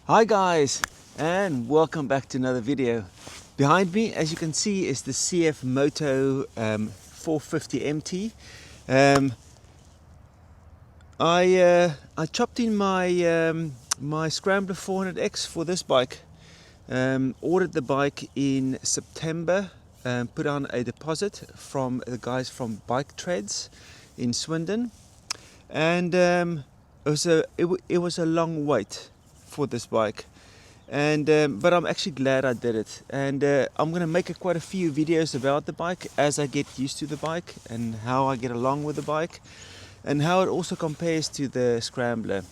Hi guys, and welcome back to another video. Behind me, as you can see, is the CFMoto 450MT. I chopped in my Scrambler 400X for this bike. Ordered the bike in September, put on a deposit from the guys from Bike Treads in Swindon, and it was a long wait for this bike, and but I'm actually glad I did it. And I'm going to make quite a few videos about the bike as I get used to the bike and how I get along with the bike and how it also compares to the Scrambler.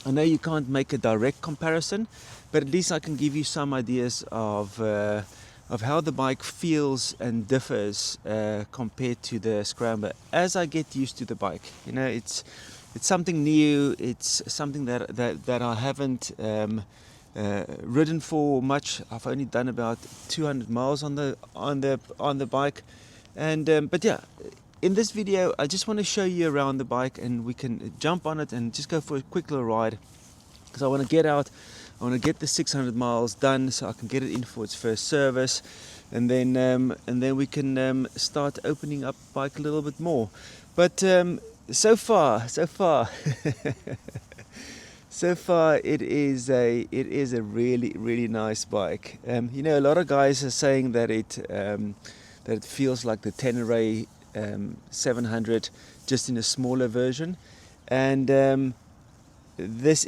I know you can't make a direct comparison, but at least I can give you some ideas of how the bike feels and differs compared to the Scrambler as I get used to the bike. You know, it's something new. It's something that I haven't ridden for much. I've only done about 200 miles on the bike, and but yeah. In this video, I just want to show you around the bike, and we can jump on it and just go for a quick little ride, because I want to get out, I want to get the 600 miles done so I can get it in for its first service, and then we can start opening up the bike a little bit more. But so far so far it is a really nice bike. You know, a lot of guys are saying that it feels like the Tenere 700, just in a smaller version, and that's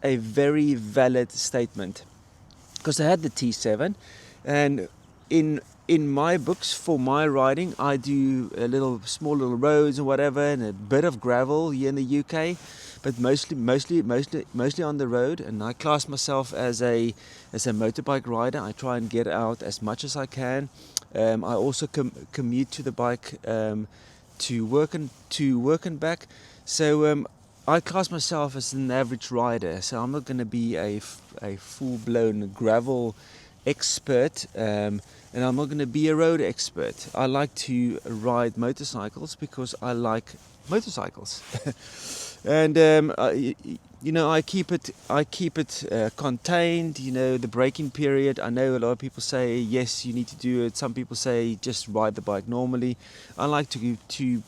a very valid statement, because I had the T7, and in my books for my riding, I do small little roads and whatever, and a bit of gravel here in the UK, but mostly on the road. And I class myself as a motorbike rider. I try and get out as much as I can. I also commute to the bike to work and back. So I class myself as an average rider. So I'm not going to be a full-blown gravel expert, and I'm not going to be a road expert. I like to ride motorcycles because I like motorcycles. And you know, I keep it contained. You know, the braking period, I know a lot of people say yes, you need to do it. Some people say just ride the bike normally. I like to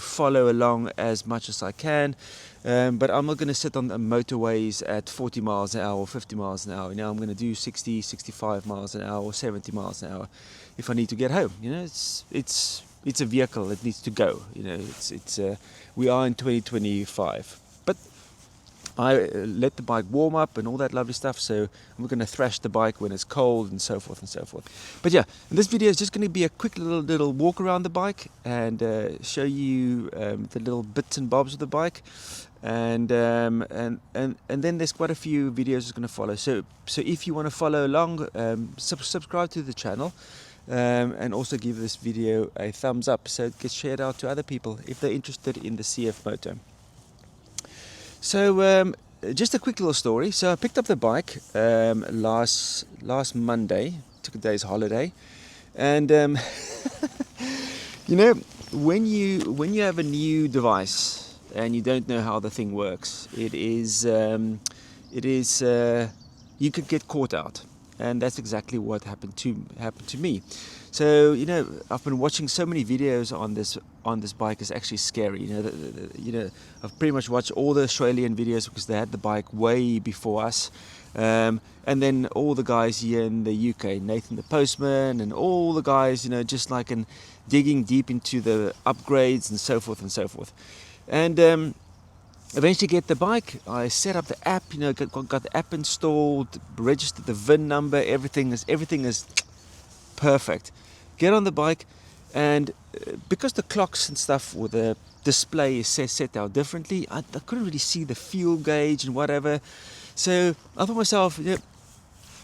follow along as much as I can, but I'm not going to sit on the motorways at 40 miles an hour or 50 miles an hour. You know, I'm going to do 60, 65 miles an hour or 70 miles an hour if I need to get home. You know, it's a vehicle, it needs to go. You know, we are in 2025, but I let the bike warm up and all that lovely stuff, so I'm going to thrash the bike when it's cold and so forth and so forth. But yeah, this video is just going to be a quick little walk around the bike and show you the little bits and bobs of the bike, and then there's quite a few videos that's going to follow. So if you want to follow along, subscribe to the channel. And also give this video a thumbs up so it gets shared out to other people if they're interested in the CFMoto. So just a quick little story. So I picked up the bike last Monday, took a day's holiday, and you know, when you have a new device and you don't know how the thing works, it is you could get caught out. And that's exactly what happened to me. So you know, I've been watching so many videos on this bike. It's actually scary. You know, I've pretty much watched all the Australian videos because they had the bike way before us, and then all the guys here in the UK, Nathan the Postman, and all the guys, you know, just like digging deep into the upgrades and so forth and so forth, and. Eventually get the bike. I set up the app, you know, got the app installed, registered the VIN number, everything is perfect. Get on the bike, and because the clocks and stuff or the display is set out differently, I couldn't really see the fuel gauge and whatever. So I thought to myself, yeah,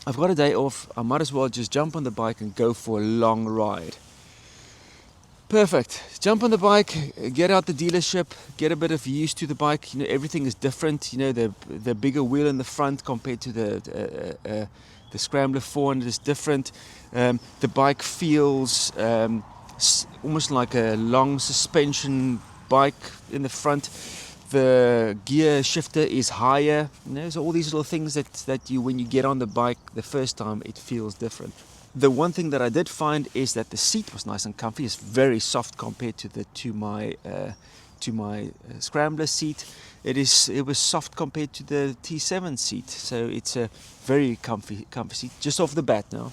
I've got a day off, I might as well just jump on the bike and go for a long ride. Perfect. Jump on the bike, get out the dealership, get a bit of use to the bike. You know, everything is different. You know, the bigger wheel in the front compared to the Scrambler 400 is different. The bike feels almost like a long suspension bike in the front. the gear shifter is higher. You know, so all these little things that you, when you get on the bike the first time, it feels different. The one thing that I did find is that the seat was nice and comfy. It's very soft compared to my Scrambler seat. It was soft compared to the T7 seat, so it's a very comfy seat just off the bat now.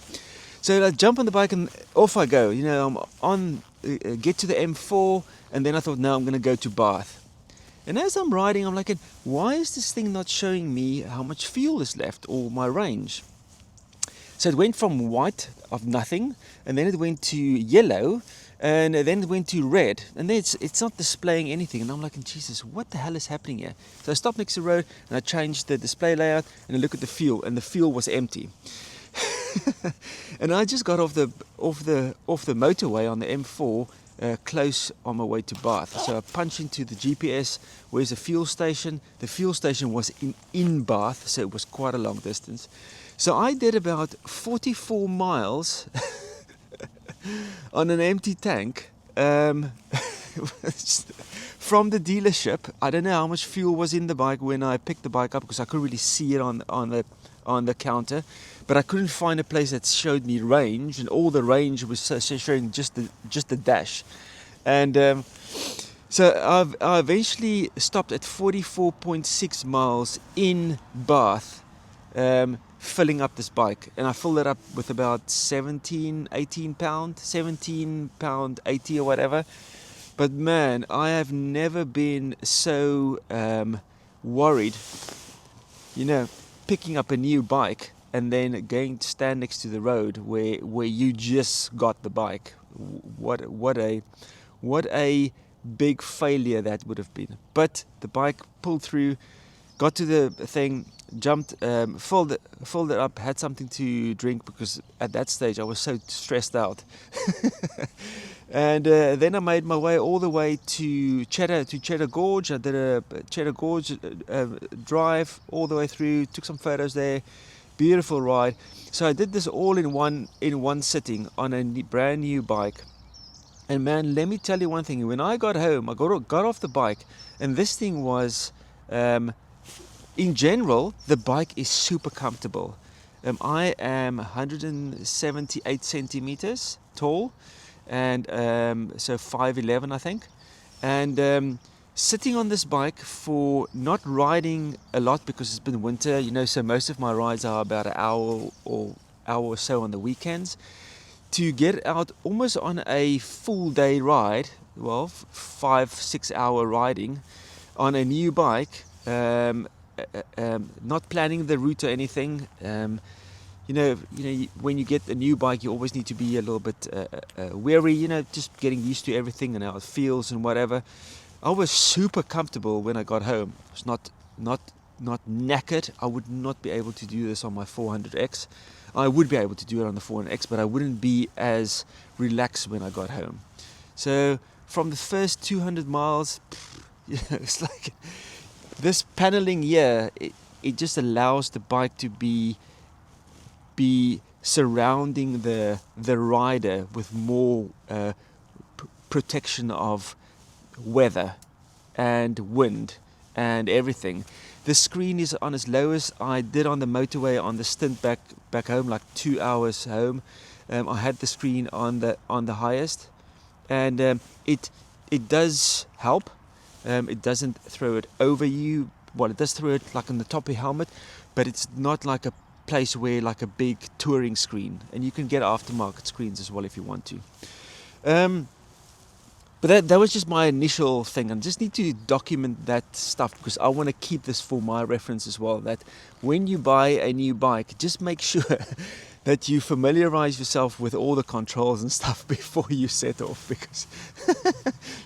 So I jump on the bike and off I go. You know, I'm on get to the M4, and then I thought, no, I'm going to go to Bath. And as I'm riding, I'm like, why is this thing not showing me how much fuel is left or my range? So it went from white of nothing, and then it went to yellow, and then it went to red, and then it's not displaying anything. And I'm like, Jesus, what the hell is happening here? So I stopped next to the road, and I changed the display layout, and I look at the fuel, and the fuel was empty. And I just got off the motorway on the M4, close on my way to Bath. So I punched into the GPS. Where's the fuel station? The fuel station was in Bath, so it was quite a long distance. So I did about 44 miles on an empty tank from the dealership. I don't know how much fuel was in the bike when I picked the bike up, because I couldn't really see it on the counter, but I couldn't find a place that showed me range, and all the range was showing just the dash. And so I eventually stopped at 44.6 miles in Bath, filling up this bike, and I filled it up with about 17 pound 80 or whatever. But man, I have never been so worried, you know, picking up a new bike and then going to stand next to the road where you just got the bike. What a big failure that would have been. But the bike pulled through, got to the thing, jumped, filled it up, had something to drink, because at that stage I was so stressed out. And then I made my way all the way to Cheddar Gorge. I did a Cheddar Gorge drive all the way through, took some photos there. Beautiful ride. So I did this all in one sitting on a brand new bike. And man, let me tell you one thing. When I got home, I got off the bike, and this thing was, in general, the bike is super comfortable. I am 178 centimeters tall, and so 5'11", I think. And sitting on this bike, for not riding a lot because it's been winter, you know, so most of my rides are about an hour or so on the weekends. To get out almost on a full day ride, well, 5-6 hour riding on a new bike, not planning the route or anything. You know, when you get a new bike, you always need to be a little bit wary, you know, just getting used to everything and how it feels and whatever. I was super comfortable when I got home. I was not knackered. I would not be able to do this on my 400X. I would be able to do it on the 400X, but I wouldn't be as relaxed when I got home. So from the first 200 miles, you know, it's like this paneling here, it just allows the bike to be surrounding the rider with more protection of weather and wind and everything. The screen is on its lowest. I did on the motorway on the stint back home, like 2 hours home. I had the screen on the highest, and it does help. It doesn't throw it over you. Well, it does throw it like on the top of your helmet, but it's not like a place where like a big touring screen. And you can get aftermarket screens as well if you want to. But that was just my initial thing. I just need to document that stuff because I want to keep this for my reference as well. That when you buy a new bike, just make sure that you familiarize yourself with all the controls and stuff before you set off. Because,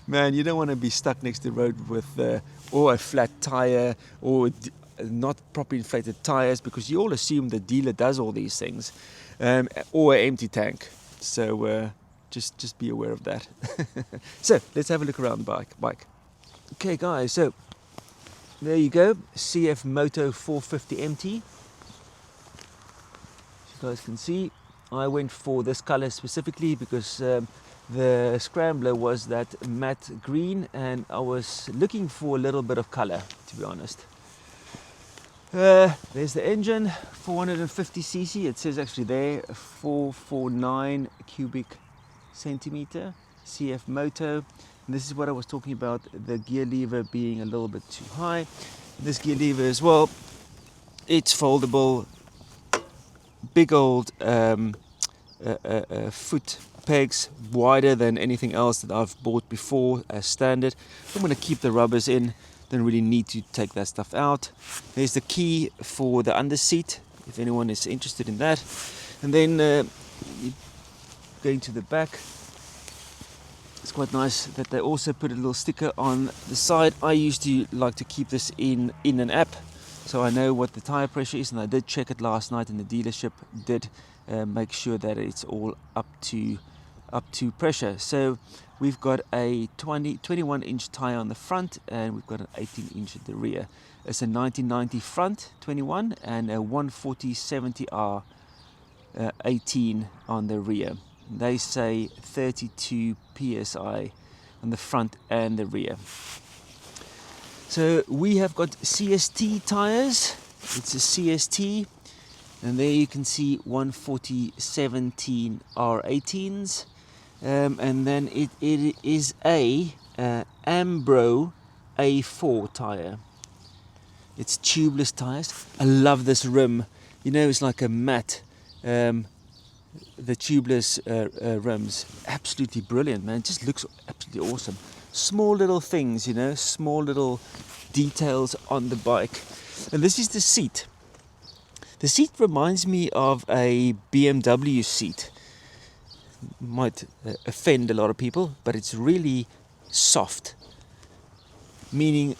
man, you don't want to be stuck next to the road with or a flat tire or not properly inflated tires, because you all assume the dealer does all these things, or an empty tank. So just be aware of that. So let's have a look around the bike. Okay guys, so there you go, CFMoto 450MT. As you guys can see, I went for this color specifically because the Scrambler was that matte green, and I was looking for a little bit of color, to be honest. There's the engine, 450cc. It says actually there 449 cubic centimeter, CFMoto. And this is what I was talking about, the gear lever being a little bit too high. This gear lever as well, it's foldable, big old foot pegs, wider than anything else that I've bought before as standard. I'm going to keep the rubbers in, don't really need to take that stuff out. There's the key for the under seat, if anyone is interested in that. And then going to the back, it's quite nice that they also put a little sticker on the side. I used to like to keep this in an app, so I know what the tire pressure is, and I did check it last night, and the dealership did make sure that it's all up to pressure. So we've got a 21-inch tire on the front, and we've got an 18-inch at the rear. It's a 1990 front 21 and a 140/70R 18 on the rear. They say 32 psi on the front and the rear. So we have got CST tires. It's a CST, and there you can see 140/17 R18s, and then it is a Ambro A4 tire. It's tubeless tires. I love this rim. You know, it's like a matte. The tubeless rims, absolutely brilliant, man. It just looks absolutely awesome. Small little things, you know, small little details on the bike. And this is the seat. The seat reminds me of a BMW seat. Might offend a lot of people, but it's really soft. Meaning,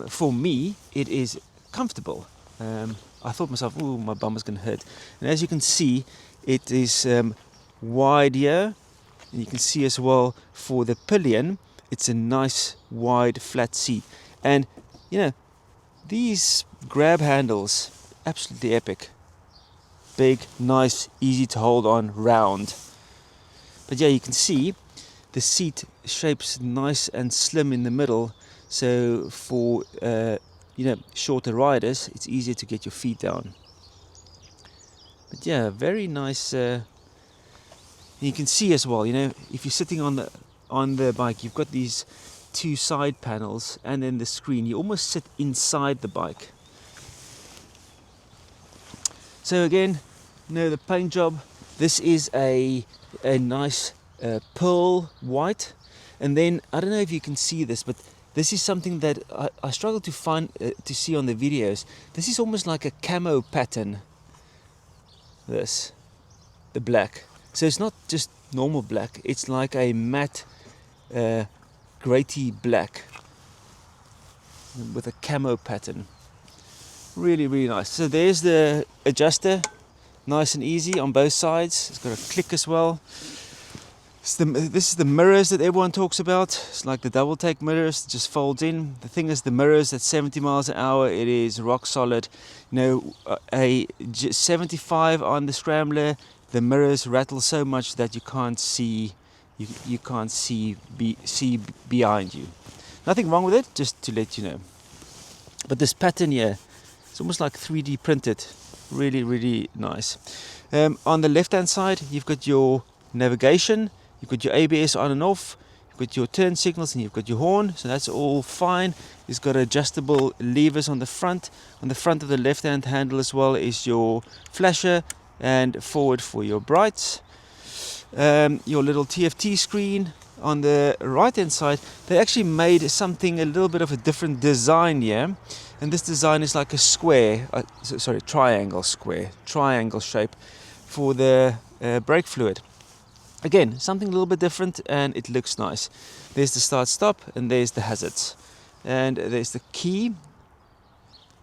for me, it is comfortable. I thought to myself, oh, my bum is going to hurt. And as you can see, it is wide here. And you can see as well for the pillion, it's a nice wide flat seat. And you know, these grab handles, absolutely epic. Big, nice, easy to hold on, round. But yeah, you can see the seat shapes nice and slim in the middle. So for you know, shorter riders, it's easier to get your feet down. But yeah, very nice. You can see as well, you know, if you're sitting on the bike, you've got these two side panels and then the screen. You almost sit inside the bike. So again, you know, the paint job. This is a nice pearl white, and then I don't know if you can see this, but this is something that I struggle to find to see on the videos. This is almost like a camo pattern. This, the black. So it's not just normal black. It's like a matte, grey black with a camo pattern. Really, really nice. So there's the adjuster, nice and easy on both sides. It's got a click as well. This is the mirrors that everyone talks about. It's like the double take mirrors, it just folds in. The thing is, the mirrors at 70 miles an hour, it is rock solid. You know, a 75 on the Scrambler, the mirrors rattle so much that you can't see, you can't see behind you. Nothing wrong with it, just to let you know. But this pattern here, it's almost like 3D printed. Really, really nice. On the left hand side, you've got your navigation. You've got your ABS on and off, you've got your turn signals, and you've got your horn, so that's all fine. It's got adjustable levers on the front. On the front of the left-hand handle as well is your flasher and forward for your brights. Your little TFT screen. On the right-hand side, they actually made something a little bit of a different design here. And this design is like a square, triangle shape for the brake fluid. Again, something a little bit different, and it looks nice. There's the start stop, and there's the hazards, and there's the key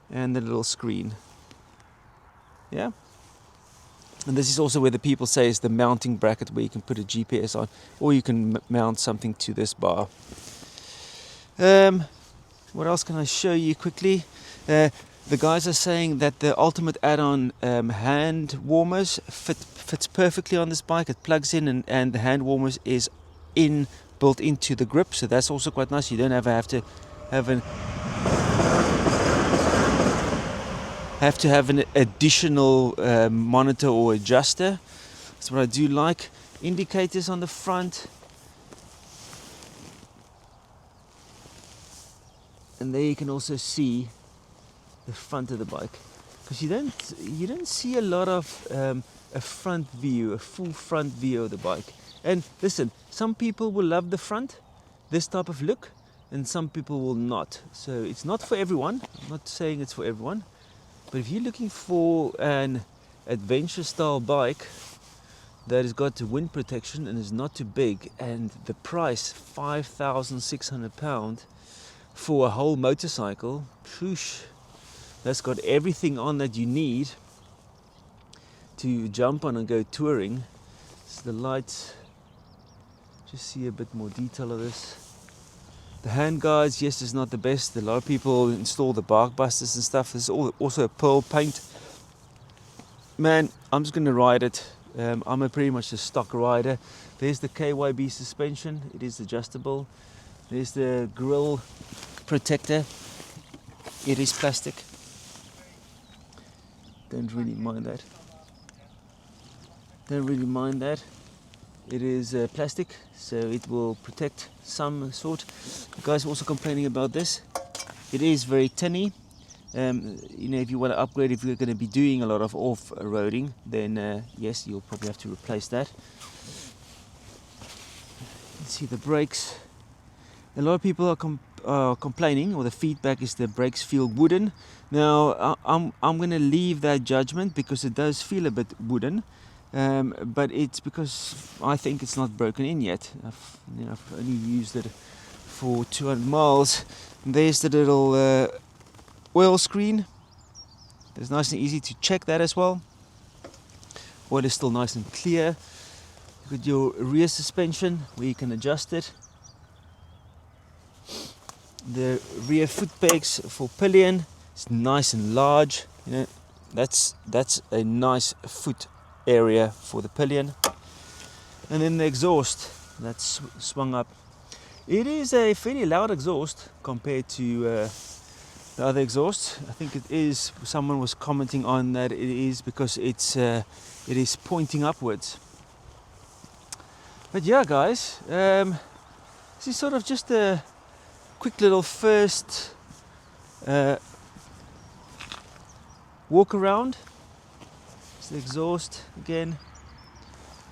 and the little screen. Yeah, and this is also where the people say is the mounting bracket, where you can put a GPS on, or you can mount something to this bar. What else can I show you quickly? The guys are saying that the ultimate add-on hand warmers fits perfectly on this bike. It plugs in, and the hand warmers is built into the grip, so that's also quite nice. You don't have to have an additional monitor or adjuster. That's what I do like. Indicators on the front, and there you can also see the front of the bike, because you don't see a lot of a front view, a full front view of the bike. And listen, some people will love the front, this type of look, and some people will not. So it's not for everyone. I'm not saying it's for everyone, but if you're looking for an adventure style bike that has got wind protection and is not too big, and the price £5,600 for a whole motorcycle, whoosh, that's got everything on that you need to jump on and go touring. So the lights, just see a bit more detail of this. The hand guards, yes, is not the best. A lot of people install the bark busters and stuff. There's also a pearl paint. Man, I'm just going to ride it. I'm pretty much a stock rider. There's the KYB suspension. It is adjustable. There's the grill protector. It is plastic. Don't really mind that. Don't really mind that. It is plastic, so it will protect some sort. The guys are also complaining about this. It is very tinny. You know, if you want to upgrade, if you're going to be doing a lot of off-roading, then yes, you'll probably have to replace that. You see the brakes. A lot of people are complaining, or the feedback is the brakes feel wooden. Now, I'm going to leave that judgment, because it does feel a bit wooden. But it's because I think it's not broken in yet. I've only used it for 200 miles. There's the little oil screen. It's nice and easy to check that as well. Oil is still nice and clear. You've got your rear suspension where you can adjust it. The rear foot pegs for pillion is nice and large. You know, that's a nice foot area for the pillion. And then the exhaust that's swung up. It is a fairly loud exhaust compared to the other exhaust. I think it is, someone was commenting on that, it is because it is pointing upwards. But yeah, guys, this is sort of just a quick little first walk around. It's the exhaust again.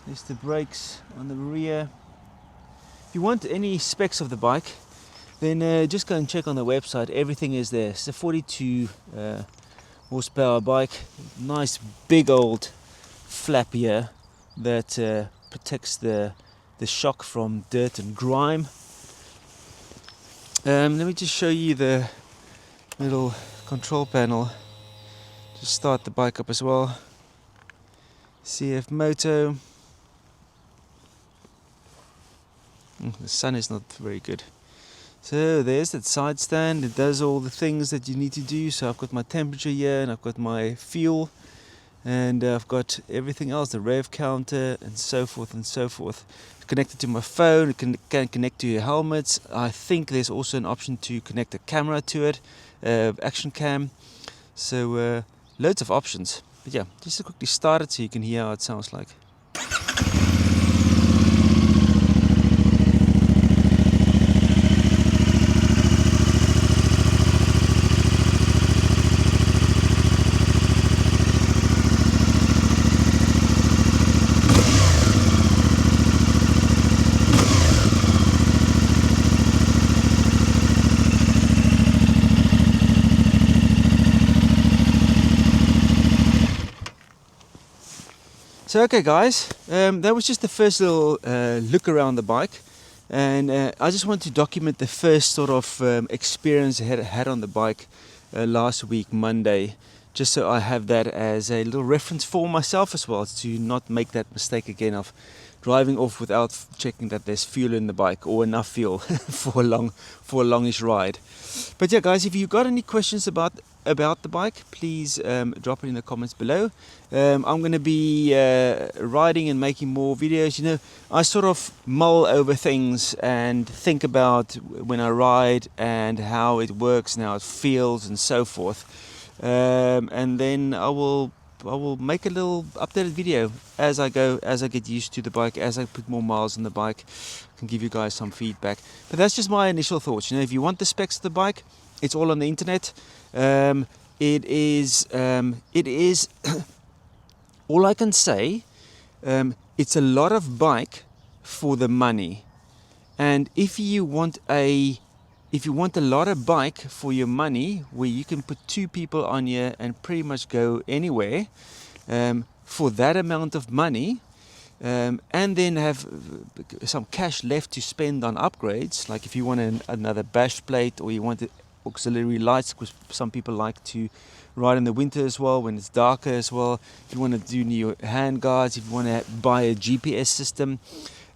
There's the brakes on the rear. If you want any specs of the bike, then just go and check on the website. Everything is there. It's a 42 horsepower bike. Nice big old flap here that protects the shock from dirt and grime. Let me just show you the little control panel. Just start the bike up as well. CFMoto. The sun is not very good. So there's that side stand. It does all the things that you need to do. So I've got my temperature here, and I've got my fuel, and I've got everything else, the rev counter and so forth and so forth. It's connected to my phone. It can connect to your helmets. I think there's also an option to connect a camera to it, action cam. So loads of options. But yeah, just to quickly start it so you can hear how it sounds like. So okay guys, that was just the first little look around the bike, and I just wanted to document the first sort of experience I had on the bike last week Monday, just so I have that as a little reference for myself as well, to not make that mistake again of driving off without checking that there's fuel in the bike, or enough fuel for a longish ride. But yeah guys, if you've got any questions about about the bike, please drop it in the comments below. I'm going to be riding and making more videos. You know, I sort of mull over things and think about when I ride and how it works and how it feels and so forth. And then I will make a little updated video as I go, as I get used to the bike, as I put more miles on the bike. I can give you guys some feedback. But that's just my initial thoughts. You know, if you want the specs of the bike, it's all on the internet. It is all I can say. It's a lot of bike for the money, and if you want a lot of bike for your money, where you can put 2 people on here and pretty much go anywhere for that amount of money, and then have some cash left to spend on upgrades, like if you want another bash plate, or you want auxiliary lights, because some people like to ride in the winter as well, when it's darker as well. If you want to do new hand guards, if you want to buy a GPS system,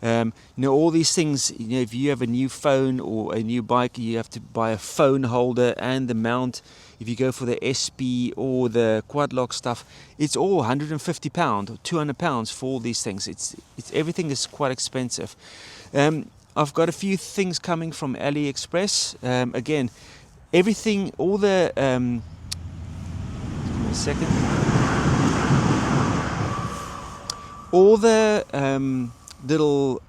you know, all these things. You know, if you have a new phone or a new bike, you have to buy a phone holder and the mount. If you go for the SP or the quad lock stuff, it's all £150 or £200 for all these things. It's everything is quite expensive. I've got a few things coming from AliExpress. Again, everything, all the give me a second. All the little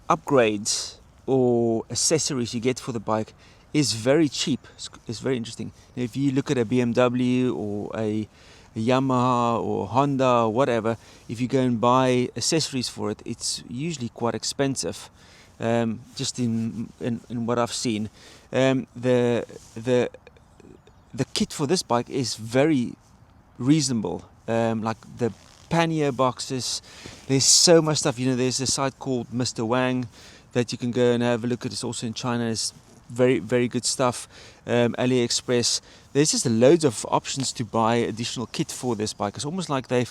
upgrades or accessories you get for the bike is very cheap. It's very interesting. Now, if you look at a BMW or a Yamaha or Honda or whatever, if you go and buy accessories for it, it's usually quite expensive. Just in what I've seen, the kit for this bike is very reasonable. Like the pannier boxes, there's so much stuff. You know, there's a site called Mr. Wang that you can go and have a look at. It's also in China. It's very, very good stuff. AliExpress, there's just loads of options to buy additional kit for this bike. It's almost like the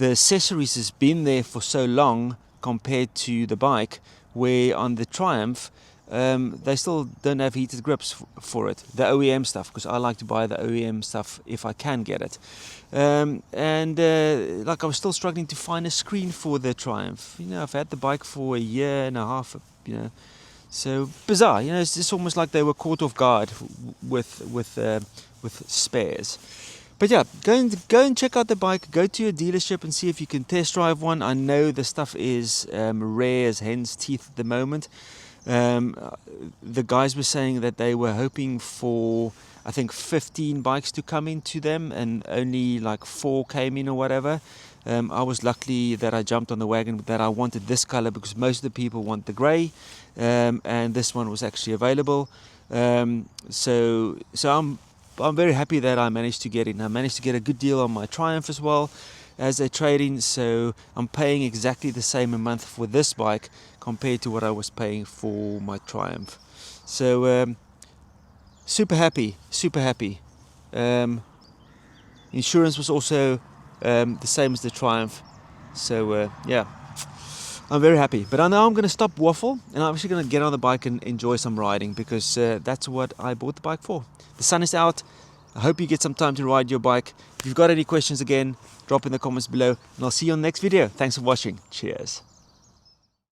accessories has been there for so long compared to the bike, where on the Triumph they still don't have heated grips for it, the OEM stuff, because I like to buy the OEM stuff if I can get it. Like I was still struggling to find a screen for the Triumph. You know, I've had the bike for a year and a half, you know, so bizarre. You know, it's just almost like they were caught off guard with spares. But yeah, go and check out the bike. Go to a dealership and see if you can test drive one. I know the stuff is rare as hen's teeth at the moment. The guys were saying that they were hoping for, I think, 15 bikes to come into them, and only like 4 came in or whatever. I was lucky that I jumped on the wagon that I wanted this color, because most of the people want the grey, and this one was actually available. So I'm very happy that I managed to get it. I managed to get a good deal on my Triumph as well as a trade-in, so I'm paying exactly the same a month for this bike compared to what I was paying for my Triumph. So super happy. Insurance was also the same as the Triumph, so yeah, I'm very happy. But I know I'm going to stop waffle, and I'm actually going to get on the bike and enjoy some riding, because that's what I bought the bike for. The sun is out. I hope you get some time to ride your bike. If you've got any questions, again, drop in the comments below, and I'll see you on the next video. Thanks for watching. Cheers.